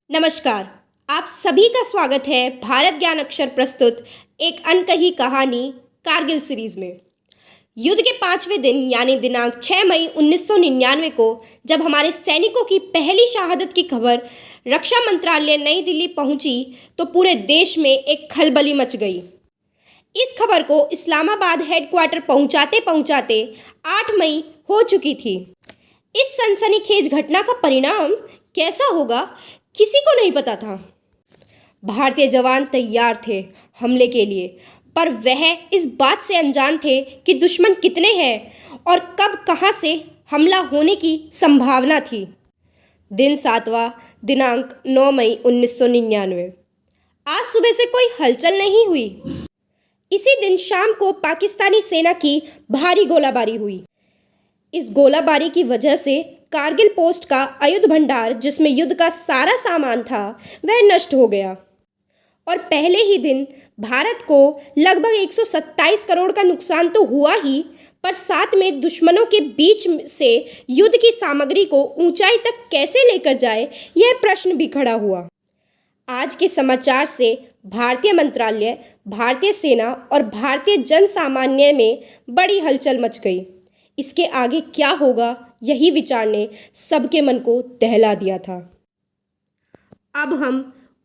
नमस्कार। आप सभी का स्वागत है भारत ज्ञान अक्षर प्रस्तुत एक अनकही कहानी कारगिल सीरीज में। युद्ध के 5वें दिन यानी दिनांक 6 मई 1999 को जब हमारे सैनिकों की पहली शहादत की खबर रक्षा मंत्रालय नई दिल्ली पहुंची तो पूरे देश में एक खलबली मच गई। इस खबर को इस्लामाबाद हेडक्वार्टर पहुंचाते पहुंचाते 8 मई हो चुकी थी। इस सनसनीखेज घटना का परिणाम कैसा होगा किसी को नहीं पता था। भारतीय जवान तैयार थे हमले के लिए, पर वह इस बात से अनजान थे कि दुश्मन कितने हैं और कब कहां से हमला होने की संभावना थी। दिन 7वां दिनांक 9 मई 1999। आज सुबह से कोई हलचल नहीं हुई। इसी दिन शाम को पाकिस्तानी सेना की भारी गोलाबारी हुई। इस गोलाबारी की वजह से कारगिल पोस्ट का आयुध भंडार, जिसमें युद्ध का सारा सामान था, वह नष्ट हो गया और पहले ही दिन भारत को लगभग 127 करोड़ का नुकसान तो हुआ ही, पर साथ में दुश्मनों के बीच से युद्ध की सामग्री को ऊंचाई तक कैसे लेकर जाए, यह प्रश्न भी खड़ा हुआ। आज के समाचार से भारतीय मंत्रालय, भारतीय सेना और भारतीय जन सामान्य में बड़ी हलचल मच गई। इसके आगे क्या होगा, यही विचार ने सबके मन को दहला दिया था। अब हम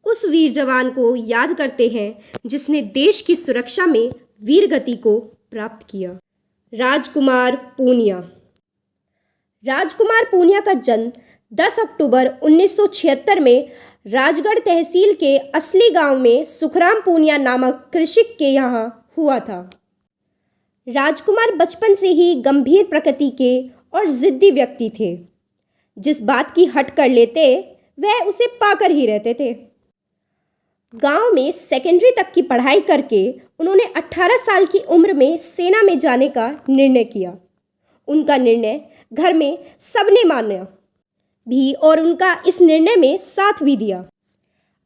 उस वीर जवान को याद करते हैं जिसने देश की सुरक्षा में वीर गति को प्राप्त किया। राजकुमार पूनिया। राजकुमार पूनिया का जन्म 10 अक्टूबर 1976 में राजगढ़ तहसील के असली गांव में सुखराम पूनिया नामक कृषक के यहाँ हुआ था। राजकुमार बचपन से ही गंभीर प्रकृति के और जिद्दी व्यक्ति थे। जिस बात की हट कर लेते वह उसे पाकर ही रहते थे। गांव में सेकेंडरी तक की पढ़ाई करके उन्होंने 18 साल की उम्र में सेना में जाने का निर्णय किया। उनका निर्णय घर में सबने माना भी और उनका इस निर्णय में साथ भी दिया।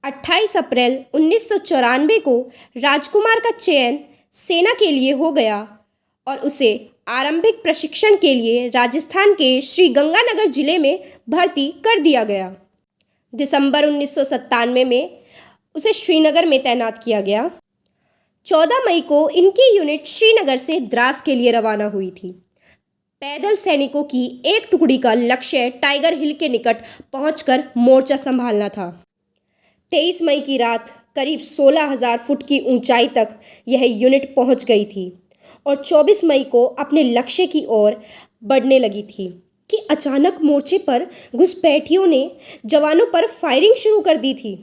28 अप्रैल 1994 को राजकुमार का चयन सेना के लिए हो गया और उसे आरंभिक प्रशिक्षण के लिए राजस्थान के श्री गंगानगर जिले में भर्ती कर दिया गया। दिसंबर 1997 में उसे श्रीनगर में तैनात किया गया। 14 मई को इनकी यूनिट श्रीनगर से द्रास के लिए रवाना हुई थी। पैदल सैनिकों की एक टुकड़ी का लक्ष्य टाइगर हिल के निकट पहुंचकर मोर्चा संभालना था। 23 मई की रात करीब 16,000 फुट की ऊंचाई तक यह यूनिट पहुंच गई थी और 24 मई को अपने लक्ष्य की ओर बढ़ने लगी थी कि अचानक मोर्चे पर घुसपैठियों ने जवानों पर फायरिंग शुरू कर दी थी।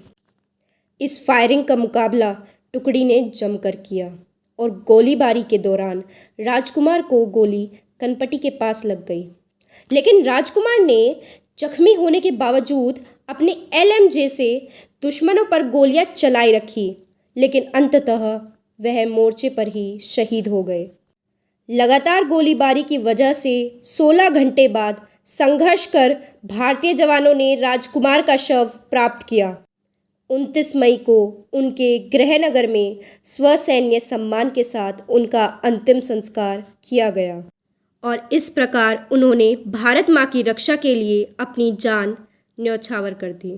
इस फायरिंग का मुकाबला टुकड़ी ने जमकर किया और गोलीबारी के दौरान राजकुमार को गोली कनपटी के पास लग गई, लेकिन राजकुमार ने जख्मी होने के बावजूद अपने LMG से दुश्मनों पर गोलियां चलाई रखी, लेकिन अंततः वह मोर्चे पर ही शहीद हो गए। लगातार गोलीबारी की वजह से 16 घंटे बाद संघर्ष कर भारतीय जवानों ने राजकुमार का शव प्राप्त किया। 29 मई को उनके गृहनगर में स्वसैन्य सम्मान के साथ उनका अंतिम संस्कार किया गया और इस प्रकार उन्होंने भारत माँ की रक्षा के लिए अपनी जान न्यौछावर कर दी।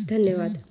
धन्यवाद।